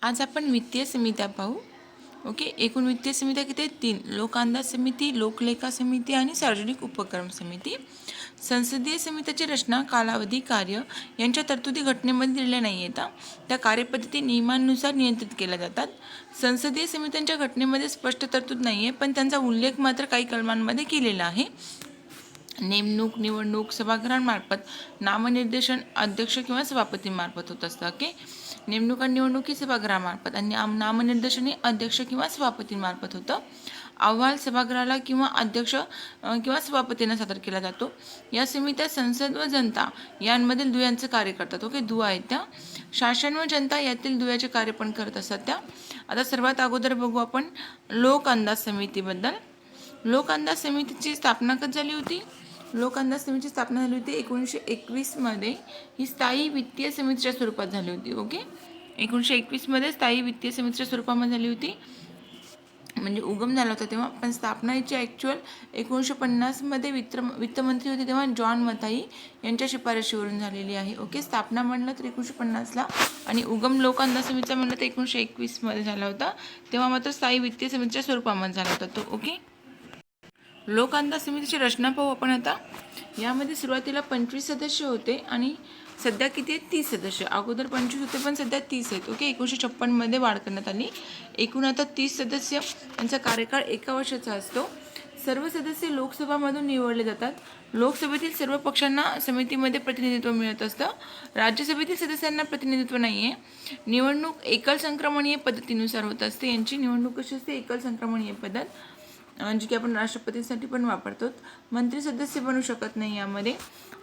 आज आपण वित्तीय समित्या पाहू. ओके, एकूण वित्तीय समित्या किती आहेत? 3. लोक अंदाज समिती, लोकलेखा समिती आणि सार्वजनिक उपक्रम समिती. संसदीय समित्याची रचना, कालावधी, कार्य यांच्या तरतुदी घटनेमध्ये दिलेल्या नाही आहेत. त्या कार्यपद्धती नियमांनुसार नियंत्रित केल्या जातात. संसदीय समित्यांच्या घटनेमध्ये स्पष्ट तरतूद नाही आहे, पण त्यांचा उल्लेख मात्र काही कलमांमध्ये केलेला आहे. नेमणूक, निवडणूक सभागृहांमार्फत, नामनिर्देशन अध्यक्ष किंवा सभापतींमार्फत होत असतं. ओके, नेमणूक आणि निवडणूक ही सभागृहामार्फत आणि नामनिर्देशन हे अध्यक्ष किंवा सभापतींमार्फत होतं. अहवाल सभागृहाला किंवा अध्यक्ष किंवा सभापतींना सादर केला जातो. या समित्या संसद व जनता यांमधील दुव्यांचं कार्य करतात. ओके, दुवा आहेत त्या. शासन व जनता यातील दुव्याचे कार्य पण करत असतात त्या. आता सर्वात अगोदर बघू आपण लोक अंदाज समितीबद्दल. लोक अंदाज समितीची स्थापना कधी झाली होती? लोक अंदाज समितीची स्थापना झाली होती 1921मध्ये. ही स्थायी वित्तीय समितीच्या स्वरूपात झाली होती. ओके, 1921मध्ये स्थायी वित्तीय समितीच्या स्वरूपामध्ये झाली होती, म्हणजे उगम झाला होता तेव्हा. पण स्थापना याची ॲक्च्युअल 1950मध्ये वित्तमंत्री होते तेव्हा जॉन मथाई यांच्या शिफारशीवरून झालेली आहे. ओके, स्थापना म्हणलं तर 1950ला आणि उगम लोक अंदाज समितीचा म्हणलं तर 1921मध्ये झाला होता. तेव्हा मात्र स्थायी वित्तीय समितीच्या स्वरूपामध्ये झाला होता तो. ओके, लोक अंदाज समितीची रचना पाहू आपण आता. यामध्ये सुरुवातीला 25 सदस्य होते आणि सध्या किती आहेत? 30 सदस्य. अगोदर 25 होते पण सध्या 30 आहेत. ओके, 1956मध्ये वाढ करण्यात आली. एकूण आता 30 सदस्य. त्यांचा कार्यकाळ 1 वर्षाचा असतो. सर्व सदस्य लोकसभामधून निवडले जातात. लोकसभेतील सर्व पक्षांना समितीमध्ये प्रतिनिधित्व मिळत असतं. राज्यसभेतील सदस्यांना प्रतिनिधित्व नाही आहे. निवडणूक एकल संक्रमणीय पद्धतीनुसार होत असते. यांची निवडणूक कशी असते? एकल संक्रमणीय पद्धत, जी की आपण राष्ट्रपतींसाठी पण वापरतो. मंत्री सदस्य बनू शकत नाही. यामध्ये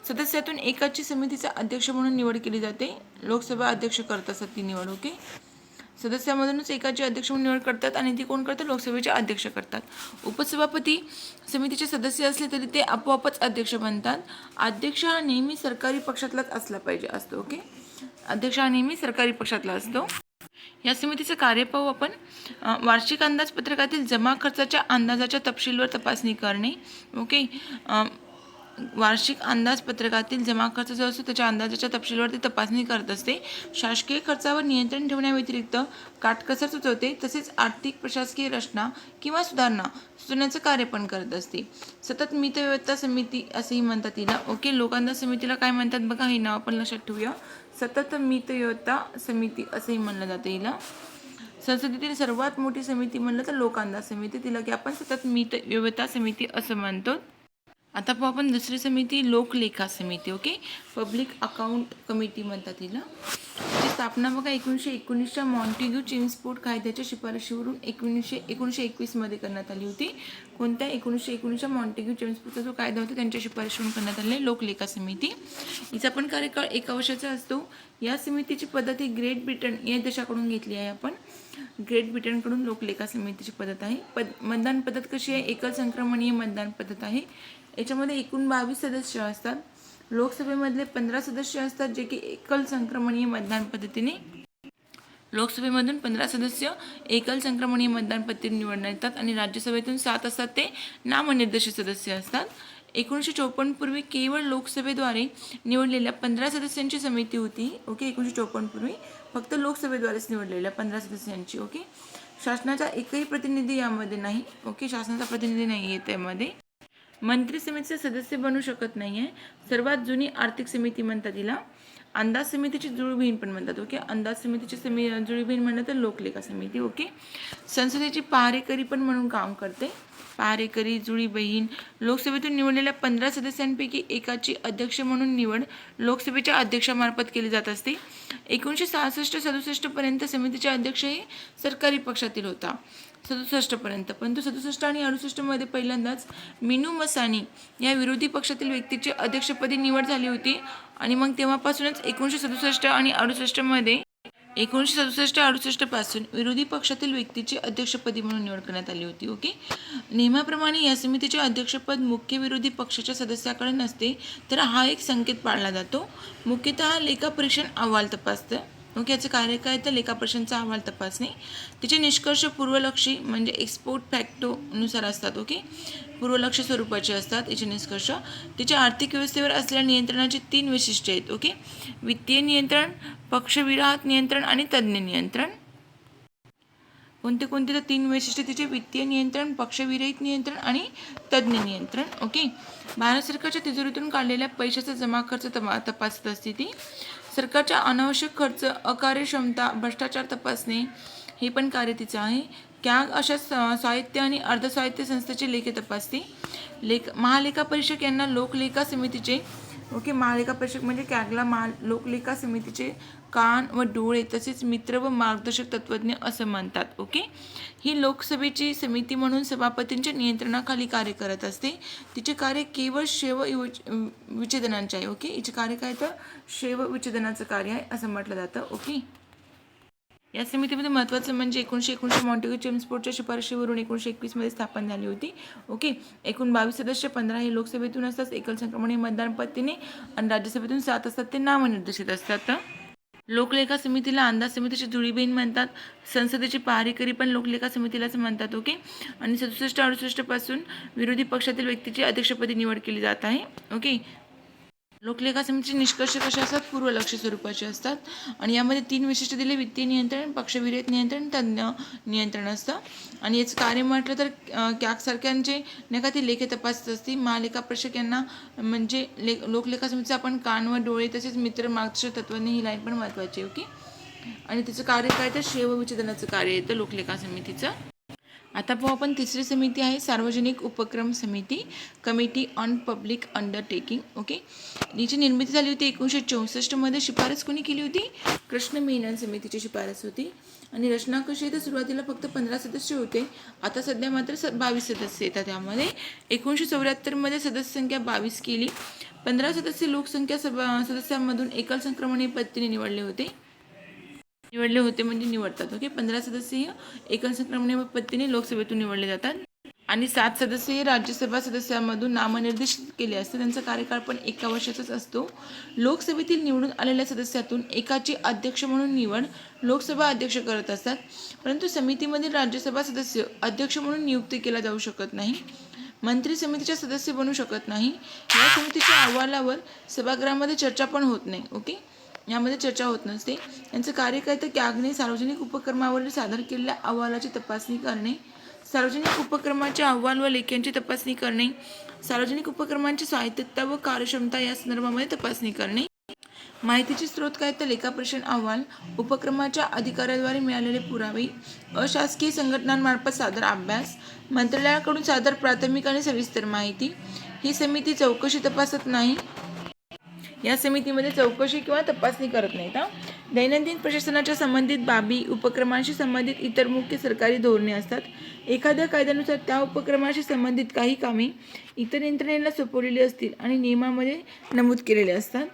सदस्यातून एकाची समितीचा अध्यक्ष म्हणून निवड केली जाते. लोकसभा अध्यक्ष करत असतात ती निवड. ओके, सदस्यामधूनच एकाची अध्यक्ष म्हणून निवड करतात आणि ती कोण करतात? लोकसभेचे अध्यक्ष करतात. उपसभापती समितीचे सदस्य असले तरी ते आपोआपच अध्यक्ष बनतात. अध्यक्ष हा नेहमी सरकारी पक्षातलाच असला पाहिजे असतो. ओके, अध्यक्ष हा नेहमी सरकारी पक्षातला असतो. या समितीचं कार्य पाहू आपण. वार्षिक अंदाजपत्रकातील जमा खर्चाच्या अंदाजाच्या तपशीलवर तपासणी करणे. ओके, वार्षिक अंदाजपत्रकातील जमा खर्च जो असतो त्याच्या अंदाजाच्या तपशीलवरती तपासणी करत असते. शासकीय खर्चावर नियंत्रण ठेवण्याव्यतिरिक्त काटकसर सुचवते. तसेच आर्थिक प्रशासकीय रचना किंवा सुधारण्याचं कार्य पण करत असते. सतत मितव्यवस्था समिती असेही म्हणतात तिला. ओके, लोक अंदाज समितीला काय म्हणतात बघा, हे नाव आपण लक्षात ठेवूया. सतत मितव्यवस्था समिती असेही म्हणलं जातं हिला. संसदेतील सर्वात मोठी समिती म्हणलं तर लोक अंदाज समिती, तिला की आपण सतत मितव्यवस्था समिती असं म्हणतो. आता पाहू आपण दुसरी समिती, लोकलेखा समिती. ओके, पब्लिक अकाउंट कमिटी म्हणतात तिला. त्याची स्थापना बघा 1919च्या मॉन्टेग्यू चेम्सफोर्ड कायद्याच्या शिफारशीवरून 1921मध्ये करण्यात आली होती. कोणत्या? 1919च्या मॉन्टेग्यू चेम्सफोर्डचा जो कायदा होता त्यांच्या शिफारशीवरून करण्यात आलेली लोकलेखा समिती. हिचा पण कार्यकाळ 1 वर्षाचा असतो. या समितीची पद्धत ही ग्रेट ब्रिटन या देशाकडून घेतली आहे आपण. ग्रेट ब्रिटनकडून लोकलेखा समितीची पद्धत आहे. मतदान पद्धत कशी आहे? एकल संक्रमणीय मतदान पद्धत आहे. याच्यामध्ये एकूण 22 सदस्य असतात. लोकसभेमधले 15 सदस्य असतात जे की एकल संक्रमणीय मतदान पद्धतीने, लोकसभेमधून 15 सदस्य एकल संक्रमणीय मतदान पद्धतीने निवडण्यात येतात आणि राज्यसभेतून 7 असतात ते नामनिर्देशित सदस्य असतात. 1954 पूर्वी केवळ लोकसभेद्वारे निवडलेल्या 15 सदस्यांची समिती होती. ओके, 1954 पूर्वी फक्त लोकसभेद्वारेच निवडलेल्या 15 सदस्यांची. ओके, शासनाचा एकही प्रतिनिधी यामध्ये नाही. ओके, शासनाचा प्रतिनिधी नाही आहे त्यामध्ये. मंत्री समितीचे सदस्य बनू शकत नाही आहे. सर्वात जुनी आर्थिक समिती म्हणतात तिला. अंदाज समितीची जुळी बहीण पण म्हणतात. ओके, अंदाज समितीची जुळी बहीण म्हणलं तर लोकलेखा समिती. ओके, संसदेची पहारेकरी पण म्हणून काम करते. पहारेकरी, जुळी बहीण. लोकसभेतून निवडलेल्या 15 सदस्यांपैकी एकाची अध्यक्ष म्हणून निवड लोकसभेच्या अध्यक्षामार्फत केली जात असते. 1966-67 पर्यंत समितीचे अध्यक्ष हे सरकारी पक्षातील होता. 67 पर्यंत, परंतु 67 आणि 68 मध्ये पहिल्यांदाच मिनू मसानी या विरोधी पक्षातील व्यक्तीची अध्यक्षपदी निवड झाली होती आणि मग तेव्हापासूनच 1967 आणि 68 मध्ये 1967-68 पासून विरोधी पक्षातील व्यक्तीची अध्यक्षपदी म्हणून निवड करण्यात आली होती. ओके, नियमाप्रमाणे या समितीचे अध्यक्षपद मुख्य विरोधी पक्षाच्या सदस्याकडे नसते, तर हा एक संकेत पाळला जातो. मुख्यतः लेखापरीक्षण अहवाल तपासतं. ओके, याचं कार्य काय? तर लेखापरीक्षणचा अहवाल तपासणे. तिचे निष्कर्ष पूर्वलक्षी म्हणजे एक्सपोर्ट फॅक्टोनुसार असतात. ओके, पूर्वलक्ष्य स्वरूपाचे असतात याचे निष्कर्ष. तिच्या आर्थिक व्यवस्थेवर असलेल्या नियंत्रणाची 3 वैशिष्ट्ये आहेत. ओके, वित्तीय नियंत्रण, पक्षविरहित नियंत्रण आणि तज्ज्ञ नियंत्रण. कोणते कोणते तर 3 वैशिष्ट्ये तिचे: वित्तीय नियंत्रण, पक्षविरहित नियंत्रण आणि तज्ज्ञ नियंत्रण. ओके. भारत सरकारच्या तिजोरीतून काढलेल्या पैशाचा जमा खर्च तपासत असते ती. सरकारच्या अनावश्यक खर्च, अकार्यक्षमता, भ्रष्टाचार तपासणे हे पण कार्य तिचं आहे. कॅग अशा स्वायत्त आणि अर्धस्वायत्त संस्थेचे लेखे तपासते. महालेखा परीक्षक यांना लोकलेखा समितीचे महालेखा परीक्षक म्हणजे कॅगला लोकलेखा समितीचे कान व डोळे तसेच मित्र व मार्गदर्शक तत्त्वज्ञ असं म्हणतात. ओके. ही लोकसभेची समिती म्हणून सभापतींच्या नियंत्रणाखाली कार्य करत असते. तिचे कार्य केवळ विच्छेदनांचे आहे. ओके. हिचे कार्य काय तर विच्छेदनाचं कार्य आहे असं म्हटलं जातं. ओके. या समितीमध्ये महत्त्वाचं म्हणजे 1919 मॉन्टेग्यू चेम्सफोर्डच्या शिफारशीवरून 1921 मध्ये स्थापन झाली होती. ओके. एकूण 22 सदस्य, 15 हे लोकसभेतून असतात, एकल संक्रमण मतदान पद्धतीने, आणि राज्यसभेतून 7 असतात, ते नामनिर्देशित असतात. लोकलेखा समितीला अंदाज समितीची जुळी बहीण म्हणतात. संसदेची पहारेकरी पण लोकलेखा समितीलाच म्हणतात. ओके. आणि 67-68 पासून विरोधी पक्षातील व्यक्तीची अध्यक्षपदी निवड केली जात आहे. ओके. लोकलेखा समितीचे निष्कर्ष कसे असतात? पूर्वलक्ष्य स्वरूपाचे असतात आणि यामध्ये 3 वैशिष्ट्य दिले: वित्तीय नियंत्रण, पक्षविरहित नियंत्रण, तज्ज्ञ नियंत्रण असतं. आणि याचं कार्य म्हटलं तर कॅग सारख्यांचे नाही का ती लेखे तपासत असते. महालेखा परीक्षक यांना म्हणजे लोकलेखा समितीचा आपण कान व डोळे तसेच मित्र मार्गदर्शक तत्त्वज्ञ ही लाईन पण महत्त्वाची आहे. ओके. आणि त्याचं कार्य काय तर विच्छेदनाचं कार्य येतं लोकलेखा समितीचं. आता पाहू आपण तिसरी समिती आहे सार्वजनिक उपक्रम समिती, committee on public undertaking. Okay. हिची निर्मिती झाली होती 1964 मध्ये. शिफारस कोणी केली होती? कृष्ण मेनन समितीची शिफारस होती. आणि रचना कशी आहे तर सुरुवातीला फक्त 15 सदस्य होते, आता सध्या मात्र 22 सदस्य येतात. त्यामध्ये 1974 मध्ये सदस्य संख्या 22 केली. 15 सदस्य लोकसंख्या सदस्यांमधून एकल संक्रमण पद्धतीने निवडले होते म्हणजे निवडतात. ओके. 15 सदस्य एकल संक्रमण पद्धतीने लोकसभेतून निवडले जातात आणि 7 सदस्य हे राज्यसभा सदस्यांमधून नामनिर्देशित केले असते. त्यांचा कार्यकाळ पण 1 वर्षाचाच असतो. लोकसभेतील निवडून आलेल्या सदस्यातून एकाची अध्यक्ष म्हणून निवड लोकसभा अध्यक्ष करत असतात, परंतु समितीमधील राज्यसभा सदस्य अध्यक्ष म्हणून नियुक्ती केला जाऊ शकत नाही. मंत्री समितीच्या सदस्य बनू शकत नाही. या समितीच्या अहवालावर सभागृहामध्ये चर्चा पण होत नाही. ओके. यामध्ये चर्चा होत नसते. यांचं कार्य काय तर कॅगने सार्वजनिक उपक्रमावरील सादर केलेल्या अहवालाची तपासणी करणे, सार्वजनिक उपक्रमाच्या अहवाल व लेख्यांची तपासणी करणे, सार्वजनिक उपक्रमांची स्वायत्तता व कार्यक्षमता या संदर्भामध्ये तपासणी करणे, माहितीचे स्रोत काय तर लेखापरीक्षण अहवाल, उपक्रमाच्या अधिकाऱ्याद्वारे मिळालेले पुरावे, अशासकीय संघटनांमार्फत सादर अभ्यास, मंत्रालयाकडून सादर प्राथमिक आणि सविस्तर माहिती. ही समिती चौकशी तपासत नाही. या समितीमध्ये चौकशी किंवा तपासणी करत नाहीत. दैनंदिन प्रशासनाच्या संबंधित बाबी, उपक्रमांशी संबंधित इतर मुख्य सरकारी धोरणे असतात. एखाद्या कायद्यानुसार त्या उपक्रमाशी संबंधित काही कामे इतर यंत्रणेला सोपवलेली असतील आणि नियमामध्ये नमूद केलेले असतात.